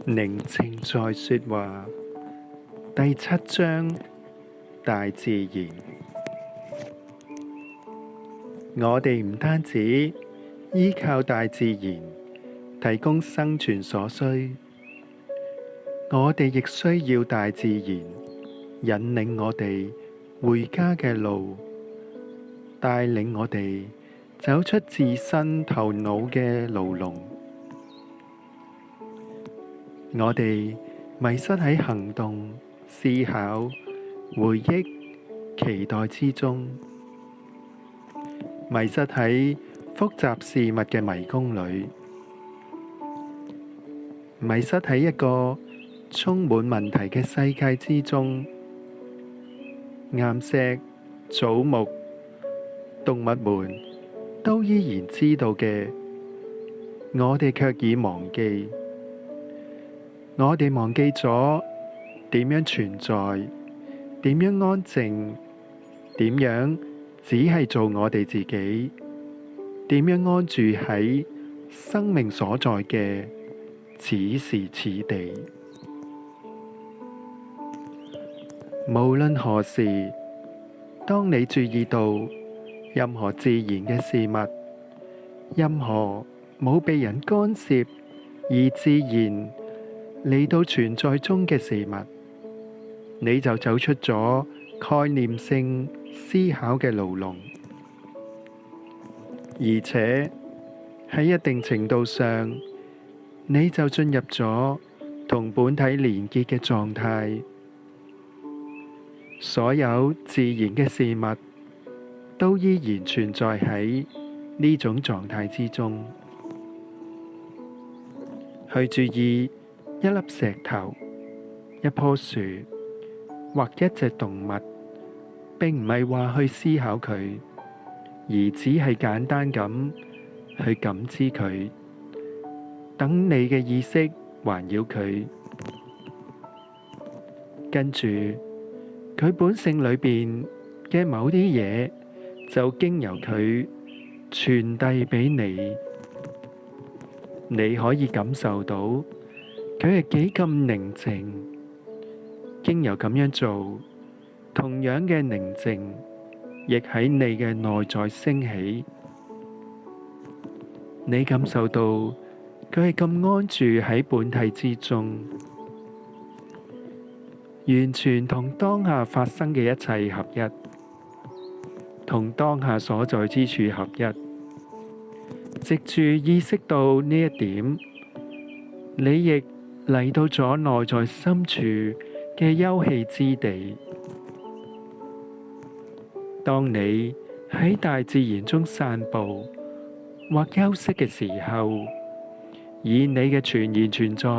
寧靜在說話，第7章，大自然。我哋唔單止依靠大自然提供生存所需，我哋亦需要大自然引領我哋回家嘅路，帶領我哋走出自身頭腦嘅牢籠。我哋迷失喺行動、思考、回憶、期待之中，迷失喺複雜事物嘅迷宮裏，迷失喺一個充滿問題嘅世界之中。岩石、草木、動物們都依然知道嘅，我哋卻已忘記。我哋忘記咗點樣存在，點樣安靜，點樣只係做我哋自己，點樣安住喺生命所在嘅此時此地。無論何時，當你注意到任何自然嘅事物，任何冇被人干涉而自然嚟到存在中嘅事物，你就走出咗概念性思考嘅牢籠，而且喺一定程度上，你就進入咗同本體連結嘅狀態。所有自然嘅事物都依然存在喺呢種狀態之中。去注意一粒石頭、一棵樹或一隻動物，並唔係話去思考佢，而只係簡單咁去感知佢，等你嘅意識環繞佢，跟住佢本性裏邊嘅某啲嘢就經由佢傳遞俾你，你可以感受到佢係幾咁寧靜。經由咁樣做，同樣嘅寧靜亦喺你嘅內在升起。你感受到佢係咁安住喺本體之中，完全同當下發生嘅一切合一，同當下所在之處合一。藉住意識到呢一點，你亦嚟到咗內在深處嘅休憩之地。當你喺大自然中散步或休息嘅時候，以你嘅全然存在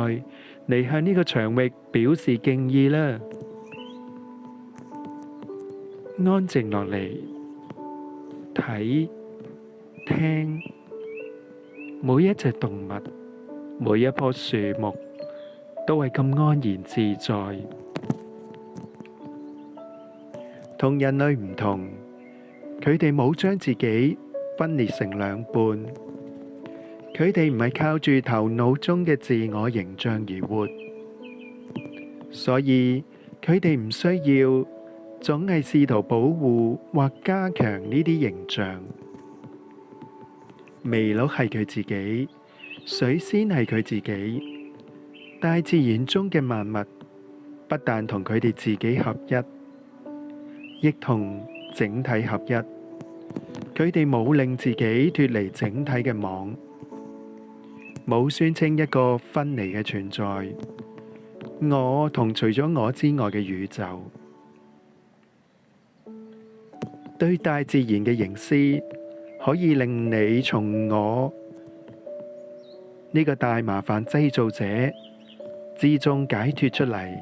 嚟向呢個場域表示敬意啦。安靜落嚟，睇、聽每一隻動物，每一棵樹木都係咁安然自在。同人類唔同，佢哋冇將自己分裂成兩半，佢哋唔係靠住頭腦中嘅自我形象而活，所以佢哋唔需要總係試圖保護或加強呢啲形象。麋鹿係佢自己，水仙係佢自己，大自然中嘅萬物不但同佢哋自己合一，亦同整體合一。佢哋冇令自己脫離整體嘅網，冇宣稱一個分離嘅存在，我同除咗我之外嘅宇宙。對大自然嘅凝視，可以令你從我呢個大麻煩製造者之中解脫出嚟。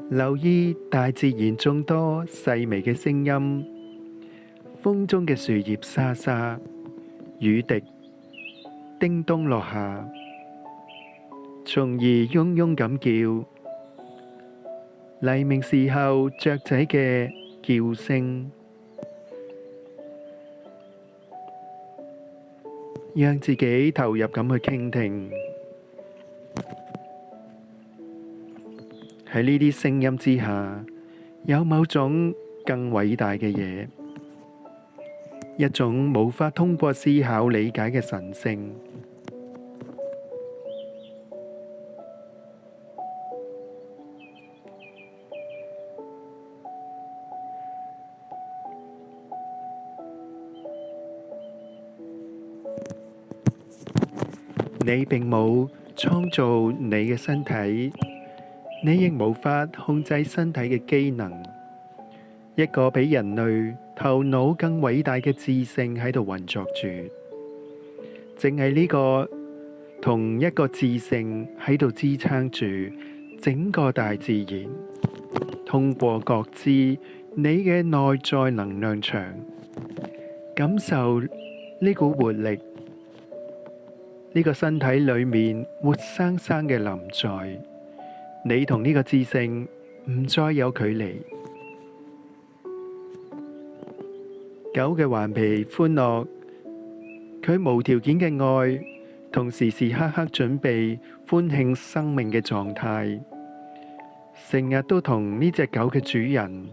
留意大自然眾多細微嘅聲音，風中嘅樹葉沙沙，雨滴叮咚落下，蟲兒嗡嗡咁叫，黎明時候雀仔嘅叫聲，讓自己投入咁去傾聽。喺呢啲聲音之下，有某種更偉大嘅嘢，一種無法通過思考理解嘅神聖。你並冇創造你嘅身體，你亦無法控制身體嘅機能。一個比人類頭腦更偉大嘅智性喺度運作住，正係呢個同一個智性喺度支撐住整個大自然。通過覺知你嘅內在能量場，感受呢股活力。呢個身體裏面活生生嘅臨在，你同呢個智性唔再有距離。狗嘅頑皮歡樂，佢無條件嘅愛，同時時刻刻準備歡慶生命嘅狀態，成日都同呢隻狗嘅主人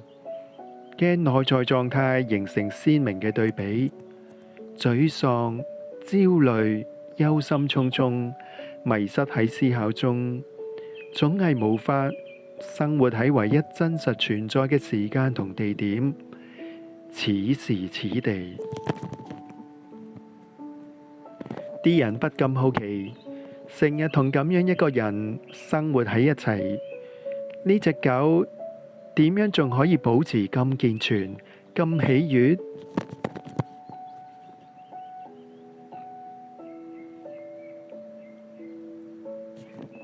嘅內在狀態形成鮮明嘅對比，沮喪、焦慮、憂心忡忡，迷失喺思考中，總係無法生活喺唯一真實存在嘅時間同地點，此時此地。啲人不禁好奇，成日同咁樣一個人生活喺一齊，呢隻狗點樣仲可以保持咁健全、咁喜悅？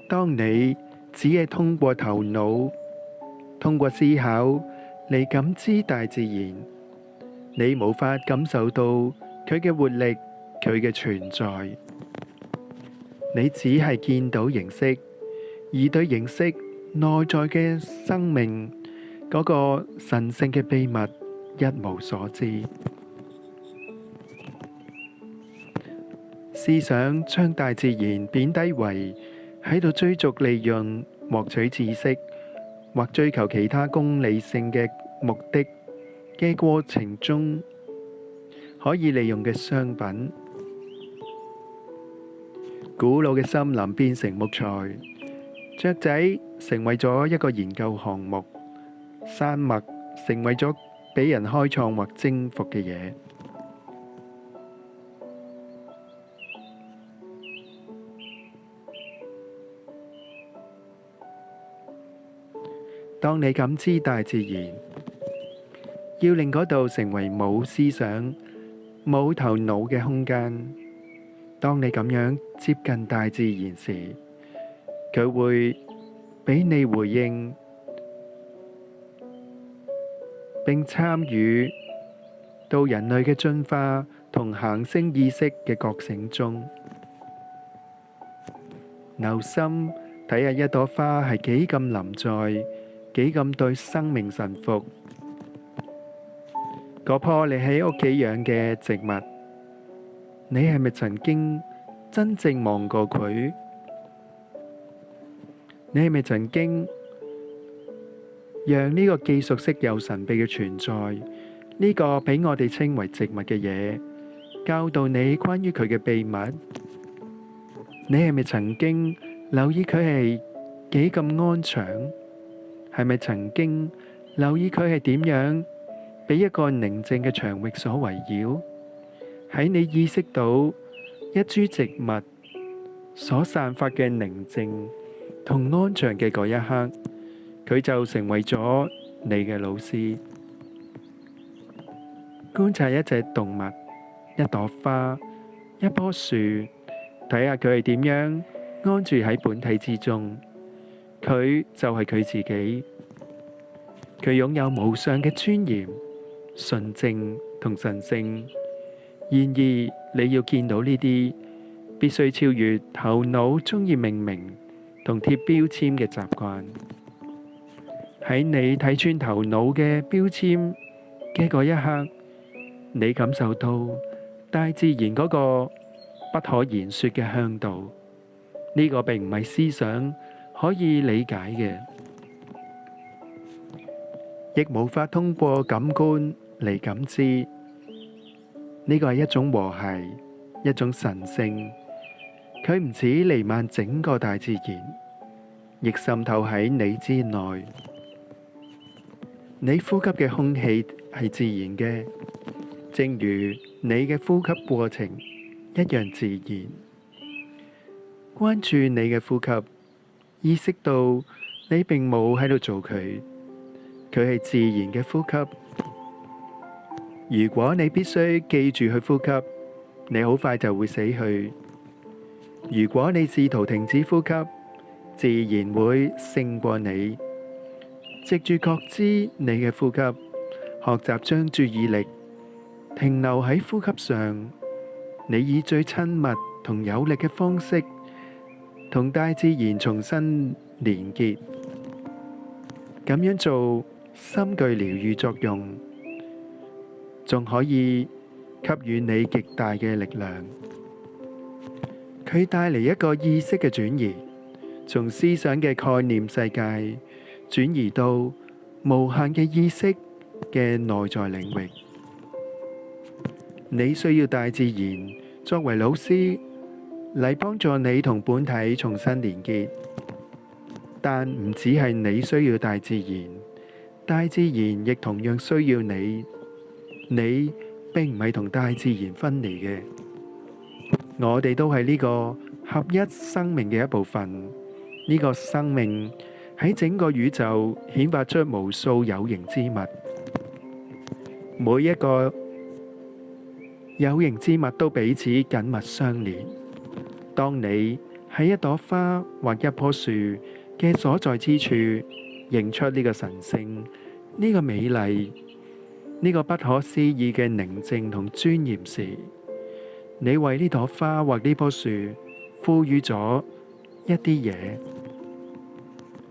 當你只係通過頭腦、通過思考嚟感知大自然，你無法感受到佢嘅活力、佢嘅存在。你只係見到形式，而對形式內在嘅生命嗰個神聖嘅秘密一無所知。思想將大自然貶低為喺度追逐利潤、獲取知識或追求其他功利性嘅目的嘅過程中可以利用嘅商品。古老嘅森林變成木材，雀仔成為咗一個研究項目，山脈成為咗俾人開創或征服嘅嘢。當你感知大自然，要令嗰度成為冇思想、冇頭腦嘅空間。當你咁樣接近大自然時，佢會俾你回應，並參與到人類嘅進化同行星意識嘅覺醒中。留心睇下一朵花係幾咁臨在，幾咁對生命臣服。嗰棵你喺屋企養嘅植物，你係咪曾經真正望過佢？你係咪曾經讓呢個既熟悉又神秘嘅存在，呢個俾我哋稱為植物嘅嘢，教導你關於佢嘅秘密？你係咪曾經留意佢係幾咁安詳？係咪曾經留意佢係點樣俾一個寧靜嘅場域所圍繞？喺你意識到一株植物所散發嘅寧靜同安詳嘅嗰一刻，佢就成為咗你嘅老師。觀察一隻動物、一朵花、一棵樹，睇下佢係點樣安住喺本體之中。佢就係佢自己，佢擁有無上嘅尊嚴、純正同神聖。然而，你要見到呢啲，必須超越頭腦鍾意命名同貼標籤嘅習慣。喺你睇穿頭腦嘅標籤嘅嗰一刻，你感受到大自然嗰個不可言說嘅嚮導。呢個並唔係思想可以理解嘅，亦無法通過感官嚟感知。呢個係一種和諧，一種神聖。佢唔止彌漫整個大自然，亦滲透喺你之內。你呼吸嘅空氣係自然嘅，正如你嘅呼吸過程一樣自然。關注你嘅呼吸，意識到你並冇喺度做佢，佢係自然嘅呼吸。如果你必須記住去呼吸，你好快就會死去。如果你試圖停止呼吸，自然會勝過你。藉住覺知你嘅呼吸，學習將注意力停留喺呼吸上，你以最親密同有力嘅方式同大自然重新連結。咁樣做深具療癒作用，仲可以給予你極大嘅力量。佢帶嚟一個意識嘅轉移，從思想嘅概念世界轉移到無限嘅意識嘅內在領域。你需要大自然作為老師嚟幫助你同本體重新連結，但唔只係你需要大自然，大自然亦同樣需要你。你並唔係同大自然分離嘅，我哋都係呢個合一生命嘅一部分。呢個生命喺整個宇宙顯發出無數有形之物，每一個有形之物都彼此緊密相連。當你喺一朵花或一棵樹嘅所在之處認出呢個神聖、呢個美麗、呢個不可思議嘅寧靜同尊嚴時，你為呢朵花或呢棵樹賦予咗一啲嘢。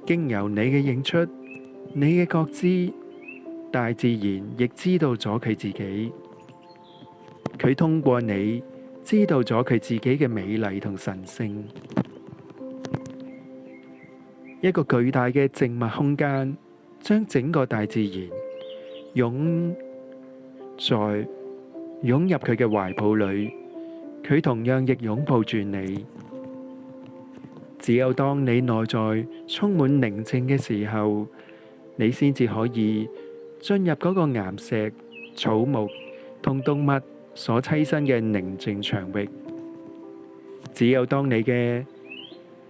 經由你嘅認出，你嘅覺知，大自然亦知道咗佢自己。佢通過你知道咗佢自己嘅美麗同神聖。一個巨大嘅靜默空間，將整個大自然湧入佢嘅懷抱裏，佢同樣亦擁抱住你。只有當你內在充滿寧靜嘅時候，你先至可以進入嗰個岩石、草木同動物所棲身嘅寧靜場域。只有當你嘅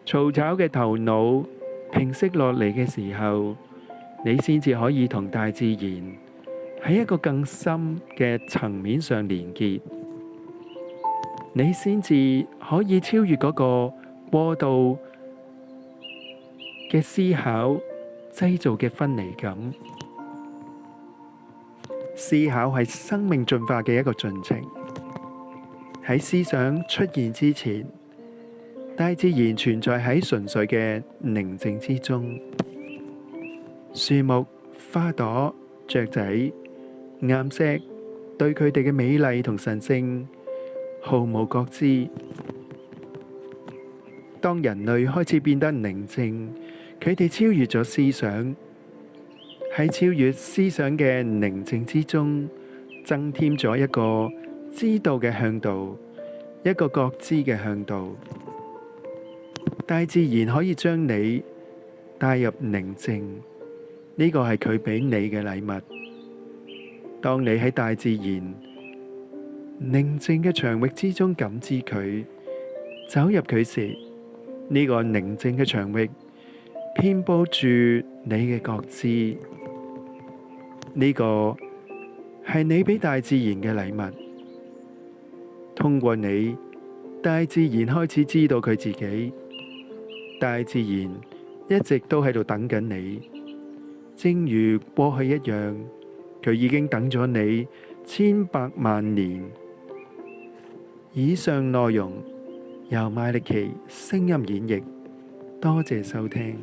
嘈吵嘅頭腦平息落嚟嘅時候，你先至可以同大自然喺一個更深嘅層面上連結。你先至可以超越嗰個過度嘅思考製造嘅分離感。思考係生命進化嘅一個進程。喺思想出現之前，大自然存在喺純粹嘅寧靜之中。樹木、花朵、雀仔、岩石對佢哋嘅美麗同神聖毫無覺知。當人類開始變得寧靜，佢哋超越咗思想，喺超越思想嘅寧靜之中，增添咗一個知道嘅嚮導，一個覺知嘅嚮導。大自然可以將你帶入寧靜，呢個係佢俾你嘅禮物。當你喺大自然寧靜嘅場域之中感知佢，走入佢時，呢個寧靜嘅場域遍佈住你嘅覺知。呢個係你俾大自然嘅禮物。通過你，大自然開始知道佢自己。大自然一直都喺度等緊你，正如過去一樣，佢已經等咗你千百萬年。以上內容由麥力奇聲音演繹，多謝收聽。